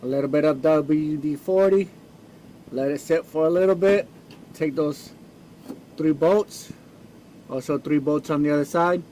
A little bit of WD-40. Let it sit for a little bit. Take those 3 bolts. Also 3 bolts on the other side.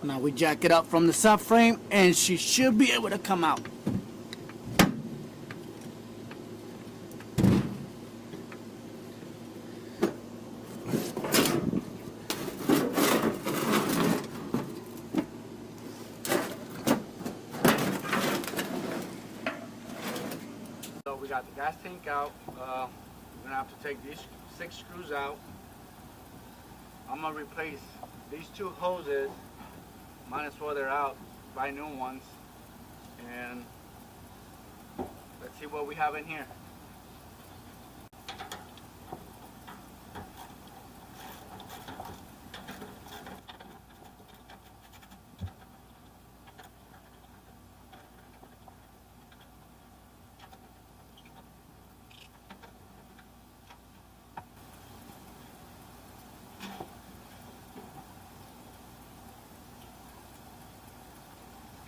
Now we jack it up from the subframe and she should be able to come out. So we got the gas tank out. We're gonna have to take these 6 screws out. I'm gonna replace these 2 hoses. Might as well they're out, buy new ones, and let's see what we have in here.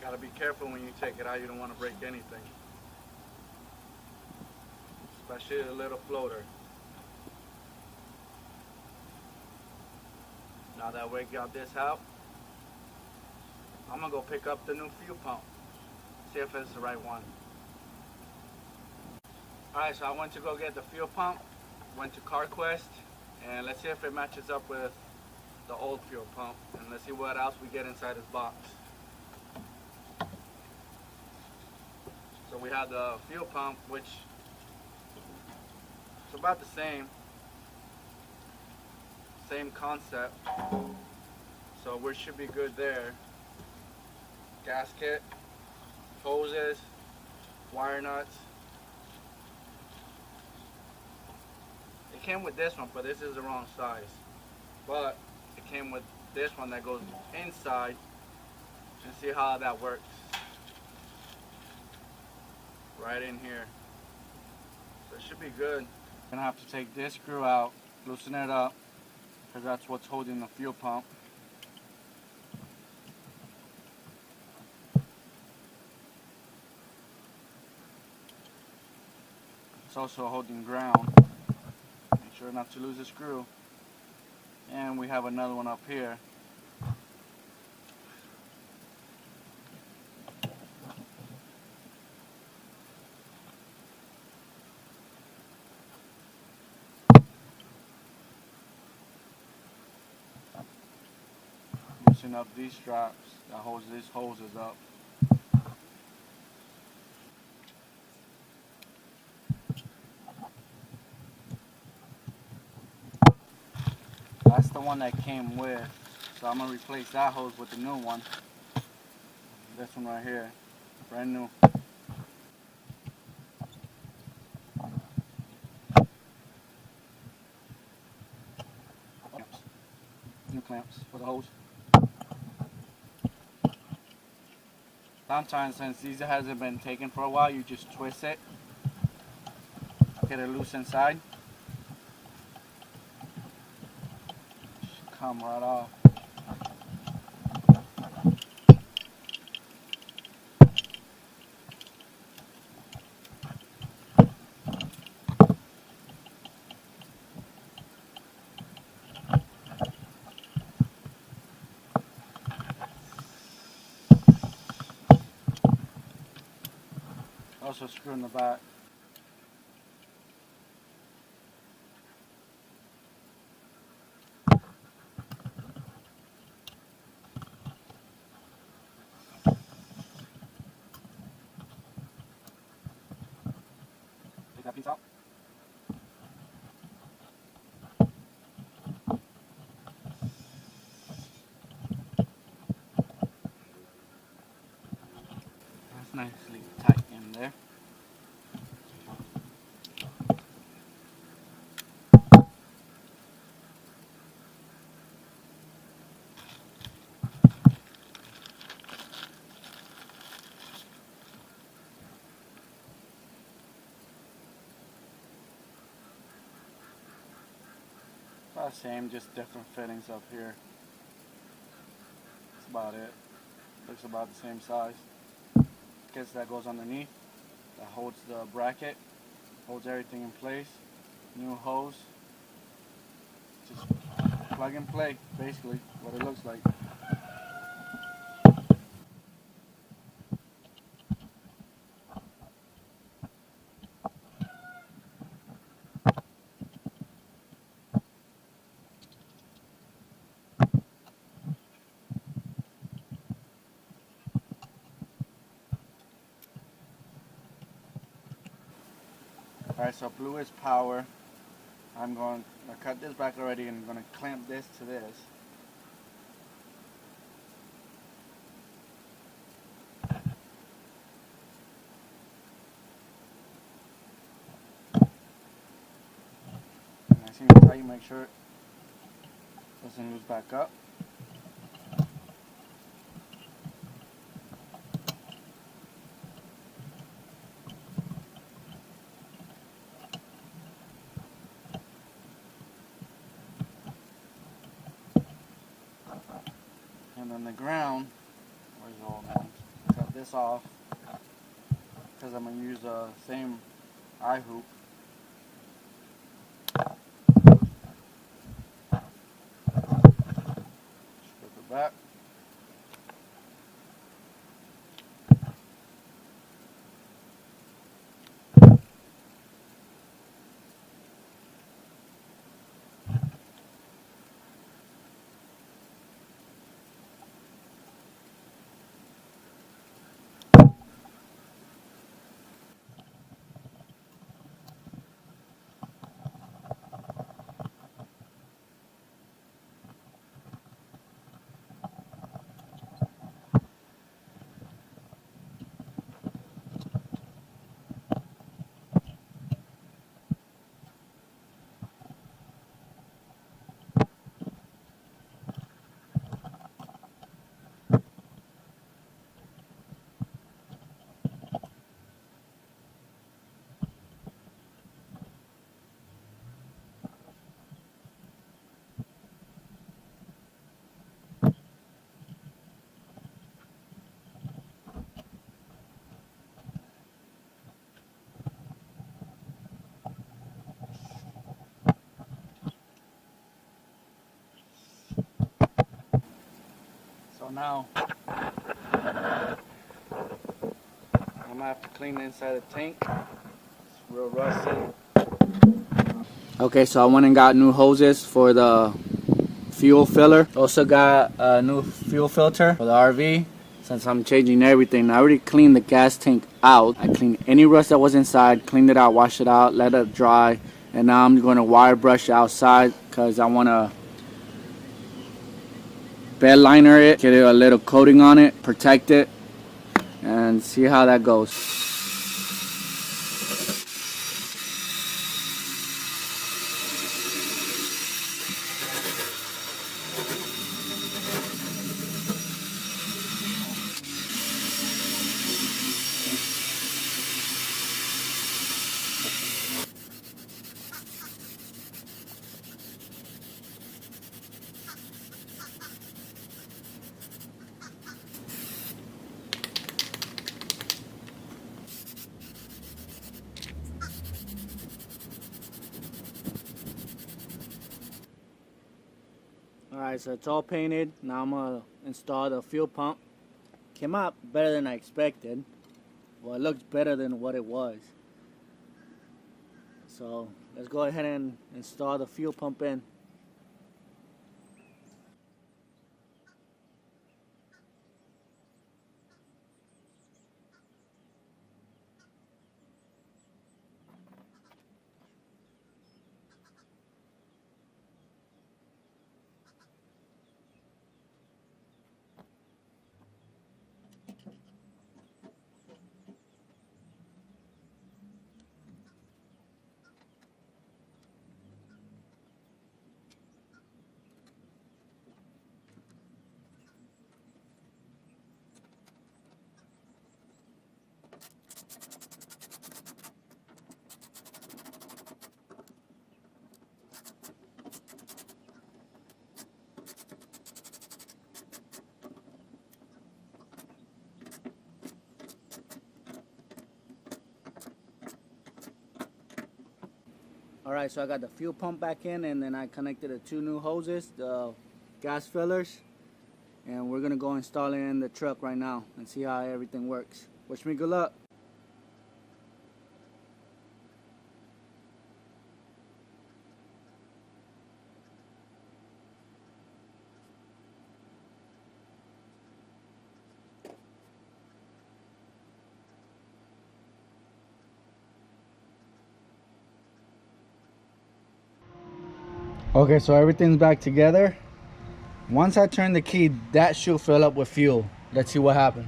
Gotta be careful when you take it out, you don't want to break anything. Especially a little floater. Now that we got this out, I'm gonna go pick up the new fuel pump. See if it's the right one. Alright, so I went to go get the fuel pump, went to CarQuest, and let's see if it matches up with the old fuel pump. And let's see what else we get inside this box. So we have the fuel pump, which is about the same concept. So we should be good there. Gasket, hoses, wire nuts. It came with this one, but this is the wrong size. But it came with this one that goes inside, and see how that works. Right in here. So it should be good. I'm gonna have to take this screw out, loosen it up, because that's what's holding the fuel pump. It's also holding ground. Make sure not to lose the screw. And we have another one up here. Loosen up these straps that holds these hoses up. That's the one that came with. So I'm gonna replace that hose with the new one. This one right here, brand new. New clamps for the hose. Sometimes, since these hasn't been taken for a while, you just twist it, get it loose inside. Should come right off. Also screw in the back. Take that piece out. That's nicely tight in there. About the same, just different fittings up here. That's about it. Looks about the same size. Guess that goes underneath. That holds the bracket, holds everything in place. New hose. Just plug and play, basically, what it looks like. Alright, so blue is power. I'm going to cut this back already and I'm going to clamp this to this. Nice and tight, make sure it doesn't lose back up. And then the ground, where's the old man? Cut this off because I'm going to use the same eye hoop. Strip it back. So now I'm gonna have to clean the inside of the tank. It's real rusty. Okay, so I went and got new hoses for the fuel filler. Also got a new fuel filter for the RV. Since I'm changing everything, I already cleaned the gas tank out. I cleaned any rust that was inside, cleaned it out, washed it out, let it dry, and now I'm going to wire brush outside because I want to bed liner it, get a little coating on it, protect it, and see how that goes. Alright, so it's all painted. Now I'm gonna install the fuel pump. Came out better than I expected. Well, it looks better than what it was. So let's go ahead and install the fuel pump in. Alright, so I got the fuel pump back in, and then I connected the 2 new hoses, the gas fillers, and we're gonna go install it in the truck right now and see how everything works. Wish me good luck. Okay, so everything's back together. Once I turn the key, that should fill up with fuel. Let's see what happens.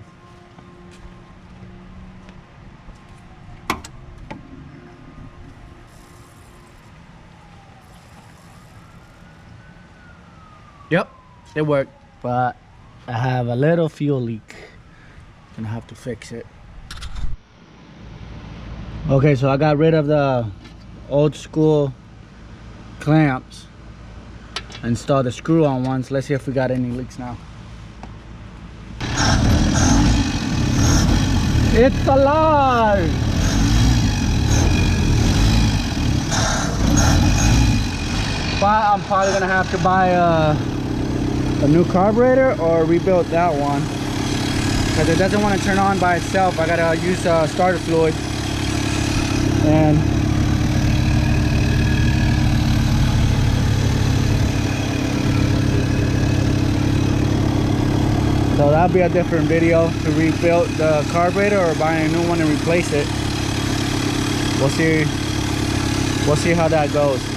Yep, it worked, but I have a little fuel leak. Gonna have to fix it. Okay, so I got rid of the old school clamps. Install the screw on ones. Let's see if we got any leaks now. It's alive! But I'm probably gonna have to buy a new carburetor or rebuild that one, because it doesn't want to turn on by itself. I gotta use starter fluid, and so that'll be a different video, to rebuild the carburetor or buy a new one and replace it. We'll see how that goes.